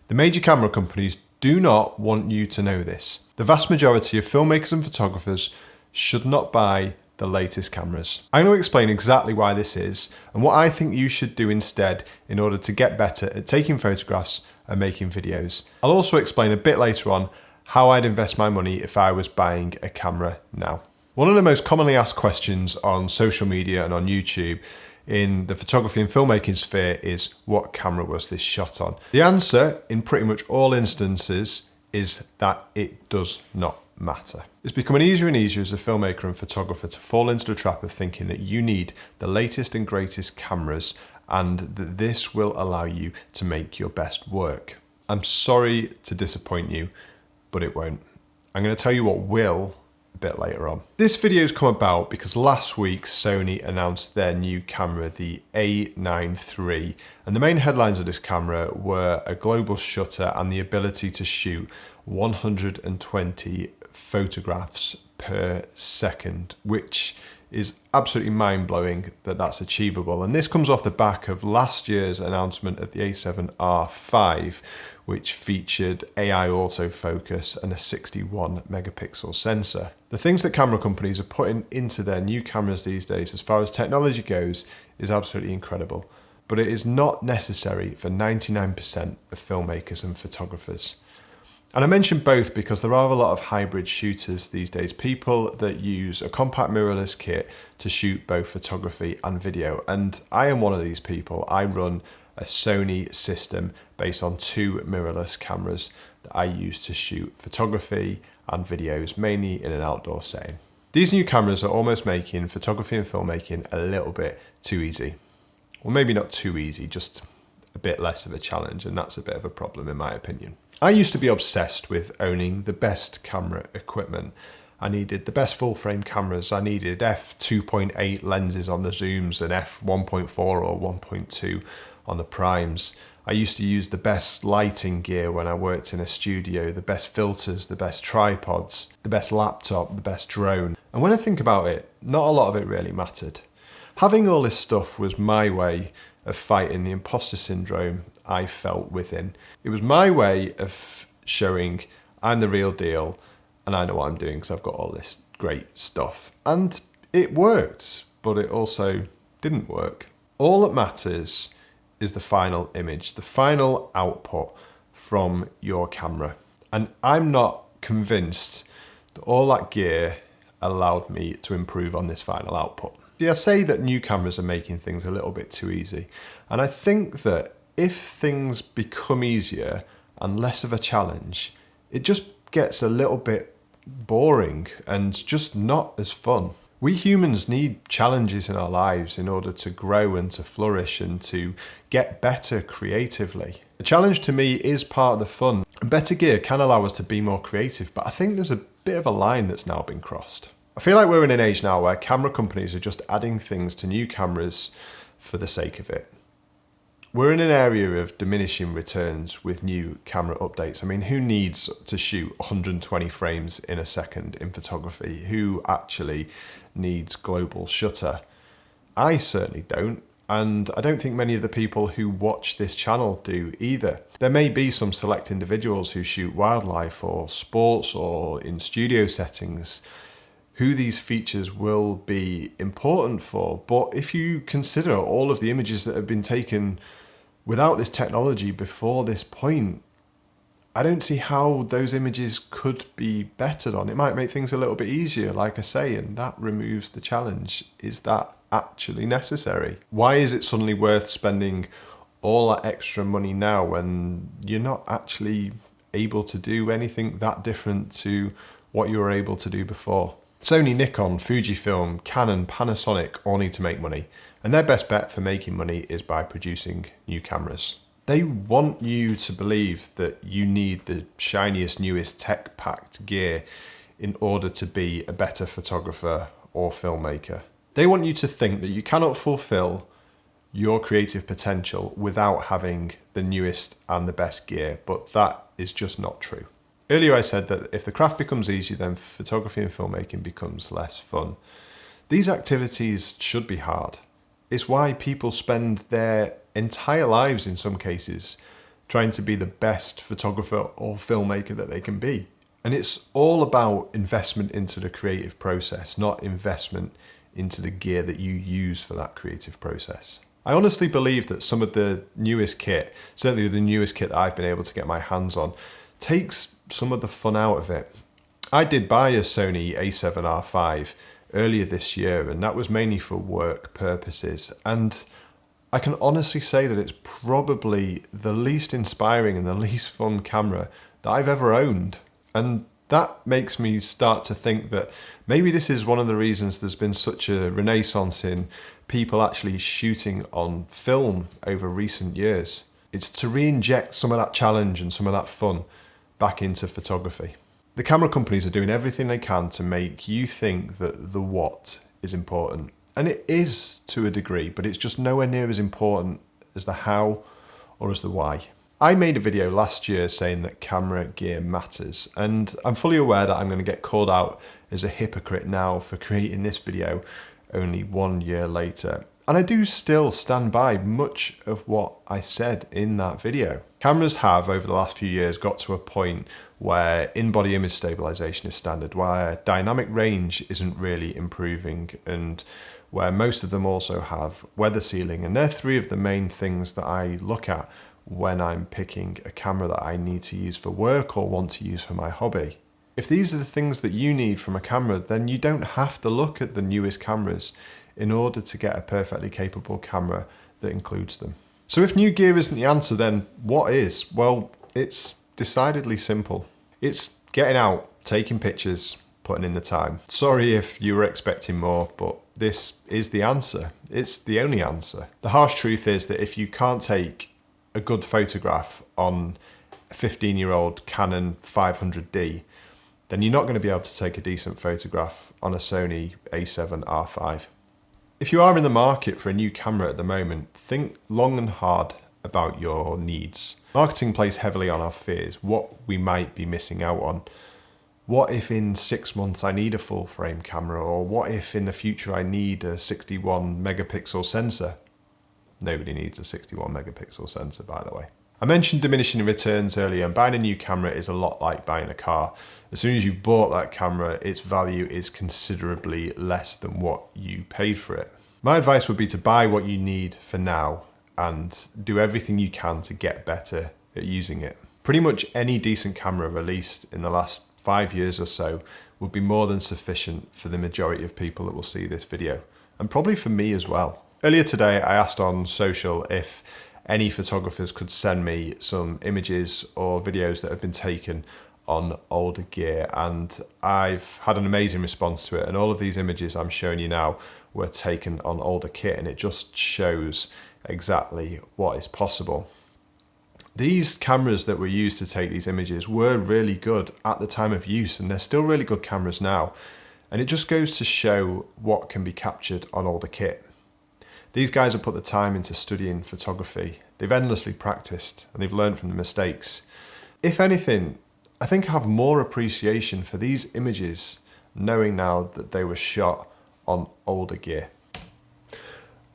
The major camera companies do not want you to know this. The vast majority of filmmakers and photographers should not buy the latest cameras. I'm going to explain exactly why this is and what I think you should do instead in order to get better at taking photographs and making videos. I'll also explain a bit later on how I'd invest my money if I was buying a camera now. One of the most commonly asked questions on social media and on YouTube in the photography and filmmaking sphere is, what camera was this shot on? The answer in pretty much all instances is that it does not matter. It's becoming easier and easier as a filmmaker and photographer to fall into the trap of thinking that you need the latest and greatest cameras and that this will allow you to make your best work. I'm sorry to disappoint you, but it won't. I'm going to tell you what will a bit later on. This video's come about because last week Sony announced their new camera, the A9 III, and the main headlines of this camera were a global shutter and the ability to shoot 120 photographs per second, which is absolutely mind-blowing that that's achievable. And this comes off the back of last year's announcement of the A7R5, which featured AI autofocus and a 61 megapixel sensor. The things that camera companies are putting into their new cameras these days as far as technology goes is absolutely incredible, but it is not necessary for 99% of filmmakers and photographers. And I mention both because there are a lot of hybrid shooters these days, people that use a compact mirrorless kit to shoot both photography and video. And I am one of these people. I run a Sony system based on 2 mirrorless cameras that I use to shoot photography and videos, mainly in an outdoor setting. These new cameras are almost making photography and filmmaking a little bit too easy. Well, maybe not too easy, just a bit less of a challenge, and that's a bit of a problem in my opinion. I used to be obsessed with owning the best camera equipment. I needed the best full frame cameras. I needed f2.8 lenses on the zooms and f1.4 or 1.2 on the primes. I used to use the best lighting gear when I worked in a studio, the best filters, the best tripods, the best laptop, the best drone. And when I think about it, not a lot of it really mattered. Having all this stuff was my way of fighting the imposter syndrome I felt within. It was my way of showing I'm the real deal and I know what I'm doing because I've got all this great stuff. And it worked, but it also didn't work. All that matters is the final image, the final output from your camera. And I'm not convinced that all that gear allowed me to improve on this final output. I say that new cameras are making things a little bit too easy. And I think that if things become easier and less of a challenge, it just gets a little bit boring and just not as fun. We humans need challenges in our lives in order to grow and to flourish and to get better creatively. A challenge to me is part of the fun. Better gear can allow us to be more creative, but I think there's a bit of a line that's now been crossed. I feel like we're in an age now where camera companies are just adding things to new cameras for the sake of it. We're in an area of diminishing returns with new camera updates. I mean, who needs to shoot 120 frames in a second in photography? Who actually needs global shutter? I certainly don't, and I don't think many of the people who watch this channel do either. There may be some select individuals who shoot wildlife or sports or in studio settings who these features will be important for. But if you consider all of the images that have been taken without this technology before this point, I don't see how those images could be bettered on. It might make things a little bit easier, like I say, and that removes the challenge. Is that actually necessary? Why is it suddenly worth spending all that extra money now when you're not actually able to do anything that different to what you were able to do before? Sony, Nikon, Fujifilm, Canon, Panasonic all need to make money, and their best bet for making money is by producing new cameras. They want you to believe that you need the shiniest, newest tech-packed gear in order to be a better photographer or filmmaker. They want you to think that you cannot fulfill your creative potential without having the newest and the best gear, but that is just not true. Earlier I said that if the craft becomes easier, then photography and filmmaking becomes less fun. These activities should be hard. It's why people spend their entire lives, in some cases, trying to be the best photographer or filmmaker that they can be. And it's all about investment into the creative process, not investment into the gear that you use for that creative process. I honestly believe that some of the newest kit, certainly the newest kit that I've been able to get my hands on, takes some of the fun out of it. I did buy a Sony a7R5 earlier this year, and that was mainly for work purposes. And I can honestly say that it's probably the least inspiring and the least fun camera that I've ever owned. And that makes me start to think that maybe this is one of the reasons there's been such a renaissance in people actually shooting on film over recent years. It's to re-inject some of that challenge and some of that fun back into photography. The camera companies are doing everything they can to make you think that the what is important. And it is to a degree, but it's just nowhere near as important as the how or as the why. I made a video last year saying that camera gear matters, and I'm fully aware that I'm going to get called out as a hypocrite now for creating this video only 1 year later. And I do still stand by much of what I said in that video. Cameras have, over the last few years, got to a point where in-body image stabilization is standard, where dynamic range isn't really improving, and where most of them also have weather sealing. And they're three of the main things that I look at when I'm picking a camera that I need to use for work or want to use for my hobby. If these are the things that you need from a camera, then you don't have to look at the newest cameras in order to get a perfectly capable camera that includes them. So if new gear isn't the answer, then what is? Well, it's decidedly simple. It's getting out, taking pictures, putting in the time. Sorry if you were expecting more, but this is the answer. It's the only answer. The harsh truth is that if you can't take a good photograph on a 15-year-old Canon 500D, then you're not going to be able to take a decent photograph on a Sony a7R5. If you are in the market for a new camera at the moment, think long and hard about your needs. Marketing plays heavily on our fears, what we might be missing out on. What if in 6 months I need a full frame camera, or what if in the future I need a 61 megapixel sensor? Nobody needs a 61 megapixel sensor, by the way. I mentioned diminishing returns earlier, and buying a new camera is a lot like buying a car. As soon as you've bought that camera, its value is considerably less than what you paid for it. My advice would be to buy what you need for now and do everything you can to get better at using it. Pretty much any decent camera released in the last 5 years or so would be more than sufficient for the majority of people that will see this video, and probably for me as well. Earlier today, I asked on social if any photographers could send me some images or videos that have been taken on older gear, and I've had an amazing response to it. And all of these images I'm showing you now were taken on older kit, and it just shows exactly what is possible. These cameras that were used to take these images were really good at the time of use, and they're still really good cameras now. And it just goes to show what can be captured on older kit. These guys have put the time into studying photography. They've endlessly practiced, and they've learned from the mistakes. If anything, I think I have more appreciation for these images knowing now that they were shot on older gear.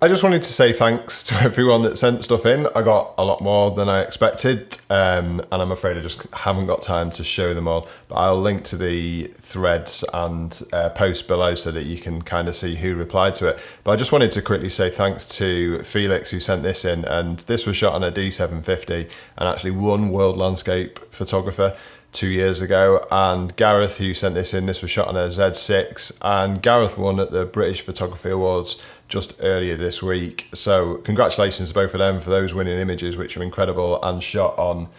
I just wanted to say thanks to everyone that sent stuff in. I got a lot more than I expected, and I'm afraid I just haven't got time to show them all. But I'll link to the threads and post below so that you can kind of see who replied to it. But I just wanted to quickly say thanks to Felix who sent this in, and this was shot on a D750 and actually won World Landscape Photographer 2 years ago, and Gareth who sent this in, this was shot on a Z6, and Gareth won at the British Photography Awards just earlier this week. So congratulations to both of them for those winning images, which are incredible, and shot on,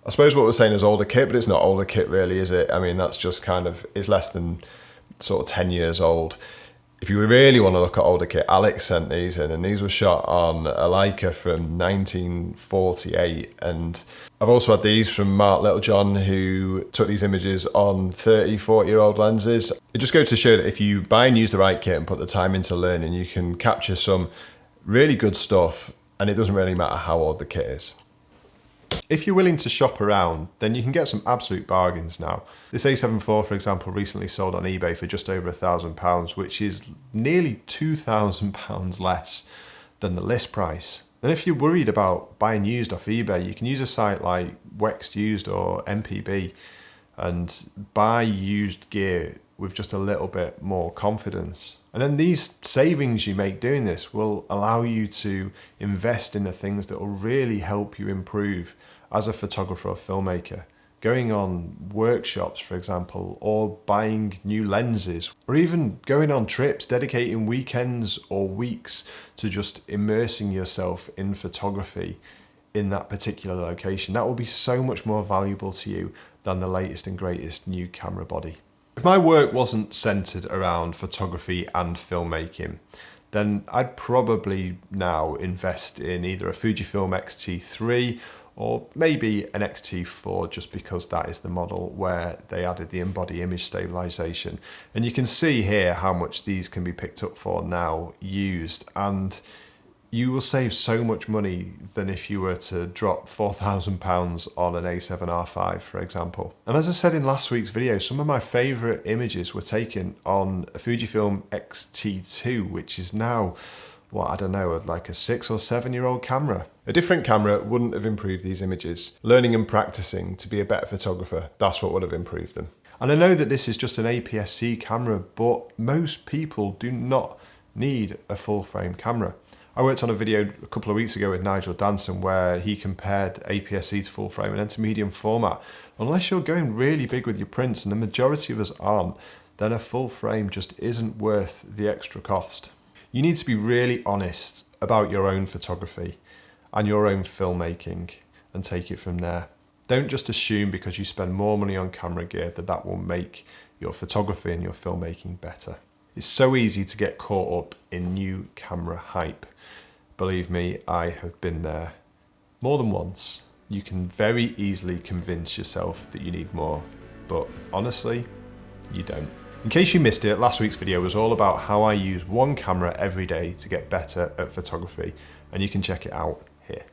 I suppose what we're saying is older kit, but it's not older kit really, is it? I mean, that's just kind of, it's less than sort of 10 years old. If you really want to look at older kit, Alex sent these in, and these were shot on a Leica from 1948. And I've also had these from Mark Littlejohn, who took these images on 30, 40-year-old lenses. It just goes to show that if you buy and use the right kit and put the time into learning, you can capture some really good stuff, and it doesn't really matter how old the kit is. If you're willing to shop around, then you can get some absolute bargains now. This A7 IV, for example, recently sold on eBay for just over £1,000, which is nearly £2,000 less than the list price. And if you're worried about buying used off eBay, you can use a site like Wexed Used or MPB and buy used gear with just a little bit more confidence. And then these savings you make doing this will allow you to invest in the things that will really help you improve as a photographer or filmmaker. Going on workshops, for example, or buying new lenses, or even going on trips, dedicating weekends or weeks to just immersing yourself in photography in that particular location. That will be so much more valuable to you than the latest and greatest new camera body. If my work wasn't centered around photography and filmmaking, then I'd probably now invest in either a Fujifilm X-T3 or maybe an X-T4, just because that is the model where they added the in-body image stabilization. And you can see here how much these can be picked up for now used, and you will save so much money than if you were to drop £4,000 on an A7R5, for example. And as I said in last week's video, some of my favorite images were taken on a Fujifilm X-T2, which is now, like a 6 or 7 year old camera. A different camera wouldn't have improved these images. Learning and practicing to be a better photographer, that's what would have improved them. And I know that this is just an APS-C camera, but most people do not need a full frame camera. I worked on a video a couple of weeks ago with Nigel Danson where he compared APS-C to full frame and then to medium format. Unless you're going really big with your prints, and the majority of us aren't, then a full frame just isn't worth the extra cost. You need to be really honest about your own photography and your own filmmaking and take it from there. Don't just assume because you spend more money on camera gear that will make your photography and your filmmaking better. It's so easy to get caught up in new camera hype. Believe me, I have been there more than once. You can very easily convince yourself that you need more, but honestly, you don't. In case you missed it, last week's video was all about how I use one camera every day to get better at photography, and you can check it out here.